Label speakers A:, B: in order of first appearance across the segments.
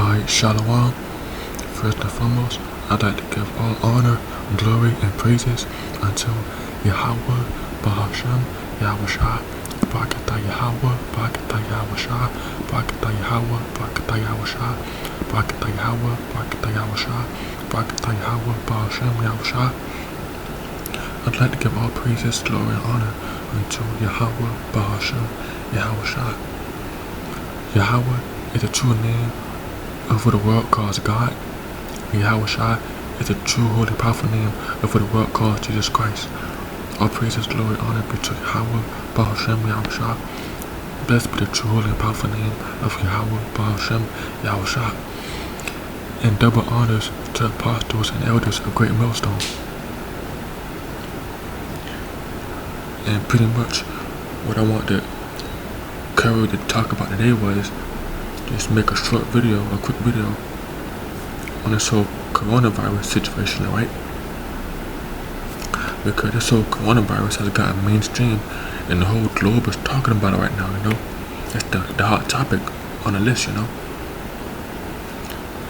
A: Alright, Shalom. First and foremost, I'd like to give all honor, glory, and praises unto Yahawah, hasham, Yahawashi, Barakatah Yahawah, Barakatah Yahawashi, Barakatah Yahawah, Barakatah Yahawashi, Barakatah Yahawah, Barakatah Yahawashi, Barakatah Yahawah, hasham, Yahawashi. I'd like to give all praises, glory, and honor unto Yahawah, hasham, Yahawashi. Yahawah is a true name over the world calls God. Yahawashi is a true, holy, powerful name over the world calls Jesus Christ. All praises, glory, honor be to Yahawah, hasham, Yahawashi. Blessed be the true, holy, and powerful name of Yahawah, hasham, Yahawashi. And double honors to apostles and elders of Great Millstone. And pretty much what I want to cover to talk about today was just make a short video, a quick video on this whole coronavirus situation, alright? Because this whole coronavirus has gotten mainstream and the whole globe is talking about it right now, you know? It's the hot topic on the list, you know?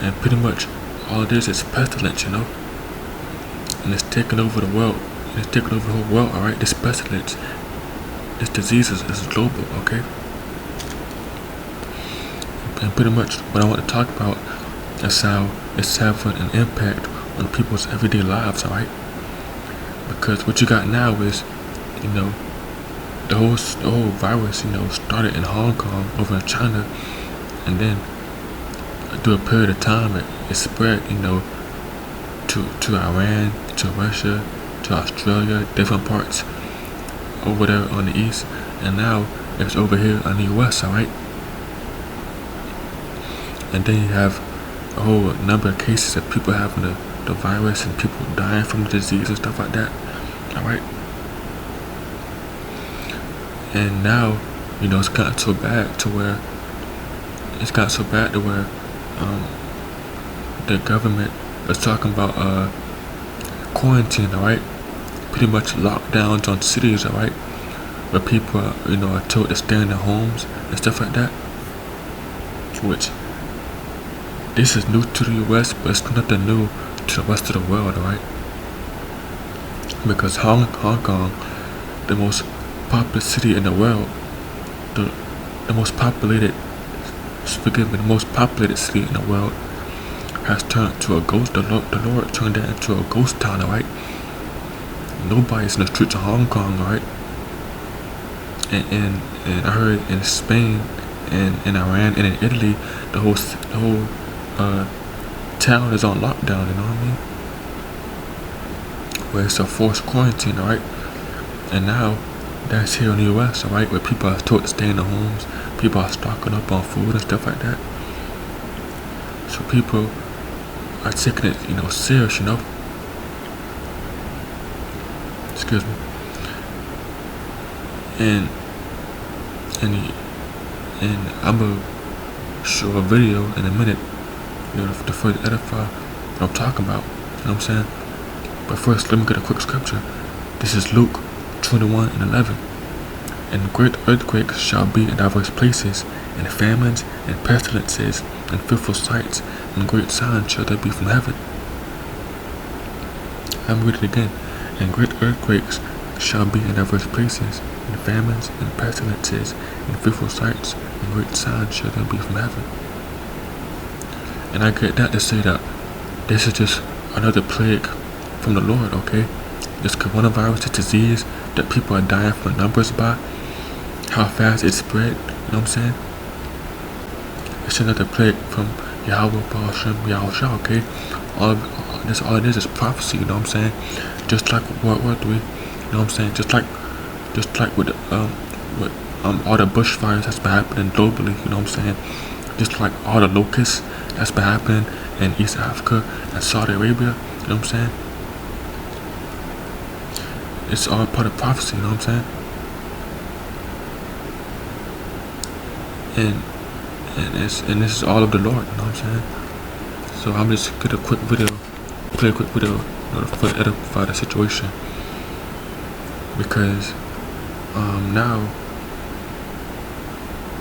A: And pretty much all it is pestilence, you know? And it's taking over the world. It's taking over the whole world, alright? This pestilence, this disease is global, okay? And pretty much what I want to talk about is how it's having an impact on people's everyday lives, alright? Because what you got now is, you know, the whole virus, you know, started in Hong Kong, over in China, and then through a period of time it spread, you know, to Iran, to Russia, to Australia, different parts over there on the east, and now it's over here in the US, alright? And then you have a whole number of cases of people having the virus and people dying from the disease and stuff like that, alright? And now, you know, it's gotten so bad to where the government is talking about quarantine, alright? Pretty much lockdowns on cities, alright? Where people are, you know, are told to stay in their homes and stuff like that. Which, this is new to the US, but it's nothing new to the rest of the world, alright? Because Hong Kong, the most populous city in the world, the most populated city in the world, has turned to a ghost. The Lord turned that into a ghost town, alright? Nobody's in the streets of Hong Kong, alright? And I heard in Spain and in Iran and in Italy, the whole town is on lockdown, you know what I mean? Where it's a forced quarantine, alright? And now that's here in the US, alright? Where people are told to stay in their homes, people are stocking up on food and stuff like that. So people are taking it, you know, serious, you know? Excuse me. And I'm gonna show a video in a minute, you know, to further edify what I'm talking about, you know what I'm saying? But first, let me get a quick scripture. This is Luke 21:11. And great earthquakes shall be in diverse places, and famines, and pestilences, and fearful sights, and great signs shall there be from heaven. I'm reading it again. And great earthquakes shall be in diverse places, and famines, and pestilences, and fearful sights, and great signs shall there be from heaven. And I get that to say that this is just another plague from the Lord, okay? This coronavirus, this disease that people are dying from numbers by, how fast it spread, you know what I'm saying? It's another plague from Yahawah, hasham, Yahawashi, okay? All it is prophecy, you know what I'm saying? Just like World War III, you know what I'm saying? Just like with all the bushfires that's been happening globally, you know what I'm saying? Just like all the locusts that's been happening in East Africa and Saudi Arabia, you know what I'm saying? It's all part of prophecy, you know what I'm saying? And this is all of the Lord, you know what I'm saying? So I'm just gonna play a quick video, you know, to further edify the situation. Because now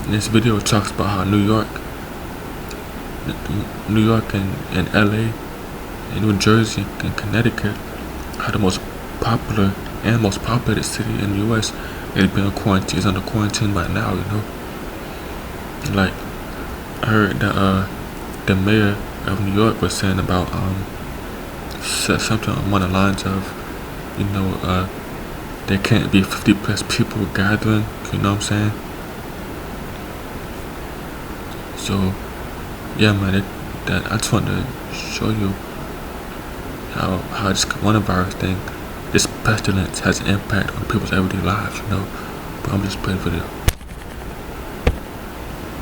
A: this video talks about how New York New York and LA and New Jersey and Connecticut are the most popular and most populated city in the US. It's been quarantined, it's under quarantine by now, you know. Like, I heard that the mayor of New York was saying about said something on one of the lines of, you know, there can't be 50 plus people gathering, you know what I'm saying? So yeah, man, that I just wanted to show you how this coronavirus thing, this pestilence has an impact on people's everyday lives, you know. But I'm just playing video.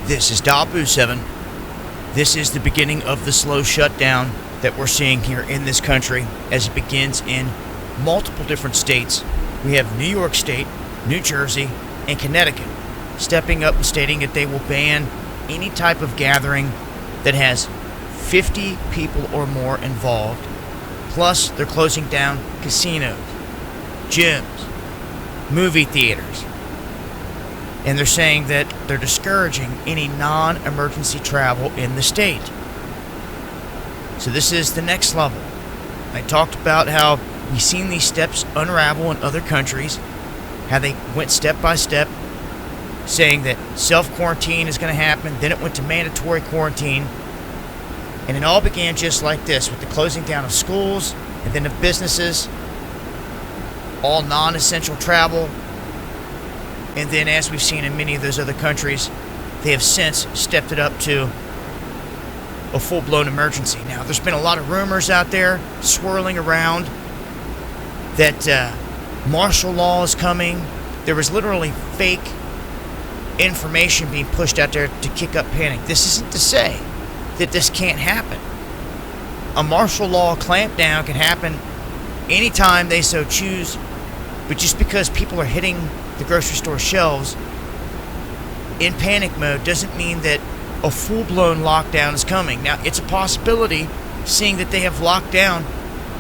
B: This is Dabu 7. This is the beginning of the slow shutdown that we're seeing here in this country as it begins in multiple different states. We have New York State, New Jersey, and Connecticut stepping up and stating that they will ban any type of gathering that has 50 people or more involved. Plus, they're closing down casinos, gyms, movie theaters. And they're saying that they're discouraging any non-emergency travel in the state. So this is the next level. I talked about how we've seen these steps unravel in other countries, how they went step by step, saying that self-quarantine is going to happen, then it went to mandatory quarantine, and it all began just like this, with the closing down of schools, and then of businesses, all non-essential travel, and then as we've seen in many of those other countries, they have since stepped it up to a full-blown emergency. Now, there's been a lot of rumors out there swirling around that martial law is coming. There was literally fake information being pushed out there to kick up panic. This isn't to say that this can't happen. A martial law clampdown can happen anytime they so choose, but just because people are hitting the grocery store shelves in panic mode doesn't mean that a full-blown lockdown is coming. Now, it's a possibility, seeing that they have locked down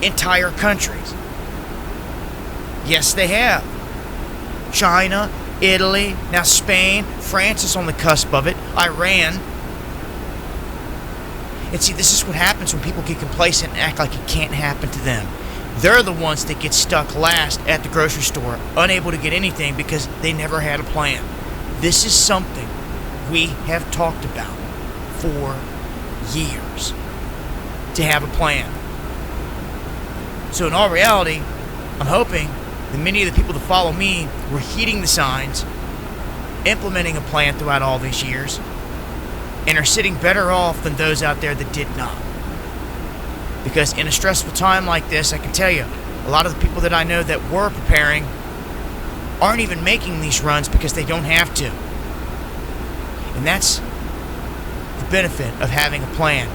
B: entire countries. Yes, they have. China, Italy, now Spain, France is on the cusp of it, Iran. And see, this is what happens when people get complacent and act like it can't happen to them. They're the ones that get stuck last at the grocery store, unable to get anything because they never had a plan. This is something we have talked about for years, to have a plan. So in all reality, I'm hoping that many of the people that follow me were heeding the signs, implementing a plan throughout all these years, and are sitting better off than those out there that did not. Because in a stressful time like this, I can tell you, a lot of the people that I know that were preparing aren't even making these runs because they don't have to. And that's the benefit of having a plan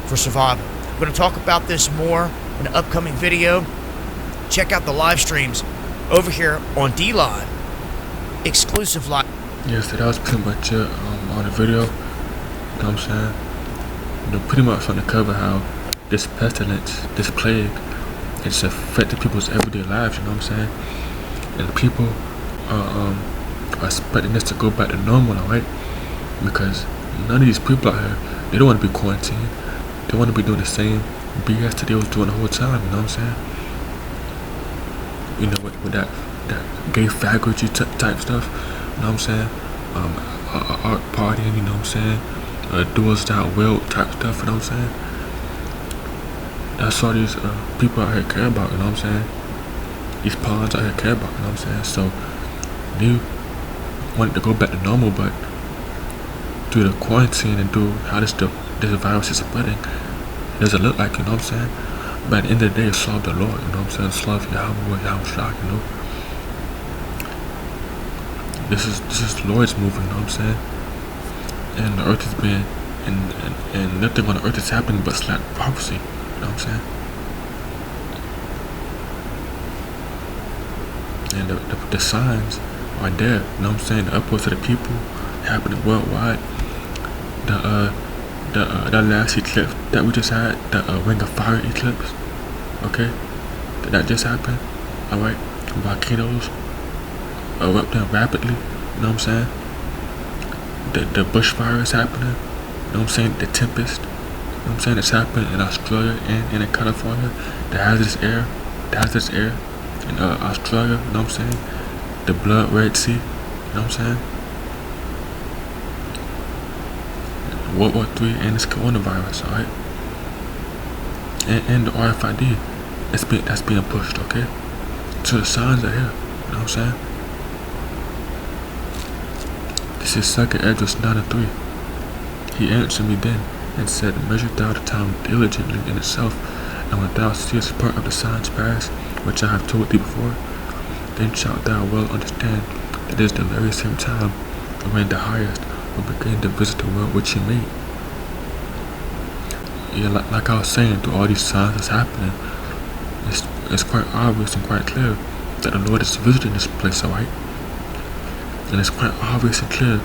B: for survival. I'm going to talk about this more in an upcoming video. Check out the live streams over here on D-Live, exclusive live.
A: Yeah, so that was pretty much it on the video. You know what I'm saying? You know, pretty much on the cover how this pestilence, this plague, it's affected people's everyday lives, you know what I'm saying? And people are expecting this to go back to normal, alright? Because none of these people out here, they don't want to be quarantined. They want to be doing the same BS that they was doing the whole time, you know what I'm saying? You know, with that gay faggotry type stuff, you know what I'm saying? Art partying, you know what I'm saying? Dual style will type stuff, you know what I'm saying? That's all these people out here care about, you know what I'm saying? These pawns out here care about, you know what I'm saying? So they want it to go back to normal, but due to quarantine and due how this virus is spreading, it doesn't look like, you know what I'm saying? But at the end of the day, it's love the Lord, you know what I'm saying? It's love Yahawah, Yahawashi, you know? This is the Lord's moving, you know what I'm saying? And the earth is being, and nothing on the earth is happening but slack prophecy, you know what I'm saying? And the signs are there, you know what I'm saying? The upwards of the people happening worldwide. The last eclipse that we just had, the Ring of Fire eclipse, okay? That just happened, alright? Volcanoes erupting rapidly, you know what I'm saying? The bushfire is happening, You know what I'm saying? The tempest. You know what I'm saying? It's happened in Australia and in California. The hazardous air in Australia. You know what I'm saying? The blood red sea. You know what I'm saying? World War III and this coronavirus, alright? And the RFID that's being pushed, okay? So the signs are here, you know what I'm saying? This is 2nd Esdras 9:3. He answered me then and said, measure thou the time diligently in itself, and when thou seest part of the signs pass, which I have told thee before, then shalt thou well understand that it is the very same time when the highest will begin to visit the world which he made. Yeah, like I was saying, through all these signs that's happening, it's quite obvious and quite clear that the Lord is visiting this place, alright? And it's quite obvious and clear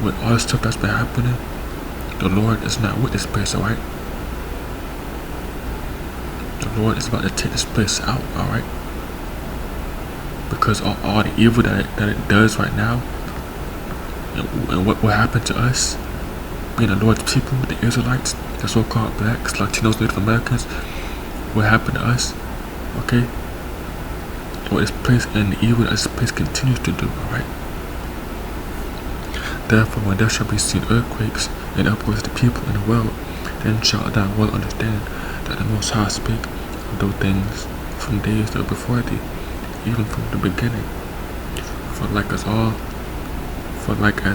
A: with all the stuff that's been happening, the Lord is not with this place, alright? The Lord is about to take this place out, alright? Because all the evil that it does right now, and what will happen to us, being the Lord's people, the Israelites, the so-called blacks, Latinos, Native Americans, what happened to us, okay? What this place and the evil that this place continues to do, alright? Therefore, when there shall be seen earthquakes and upwards of the people in the world, then shalt thou well understand that the Most High spake of those things from days that were before thee, even from the beginning. For like as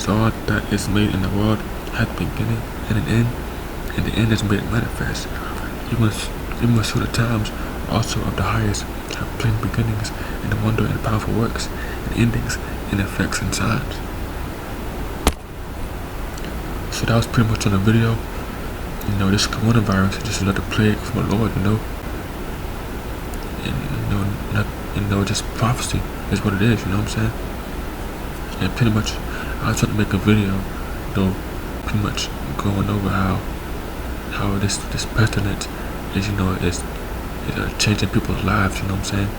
A: all that is made in the world hath beginning and an end, and the end is made manifest, even so the times also of the highest have plain beginnings, and the wonder and powerful works, and endings, and effects and signs. So that was pretty much on the video. You know, this coronavirus is just another plague from the Lord, you know. And just prophecy is what it is, you know what I'm saying? And pretty much I was trying to make a video, though, pretty much going over how this pestilence is, you know, is changing people's lives, you know what I'm saying?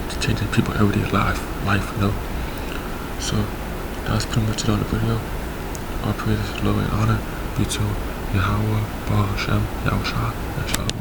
A: It's changing people's everyday life, you know. So that was pretty much it on the video. All praises, glory, and honor be to Yahawah, hasham, Yahawashi, and Shalom.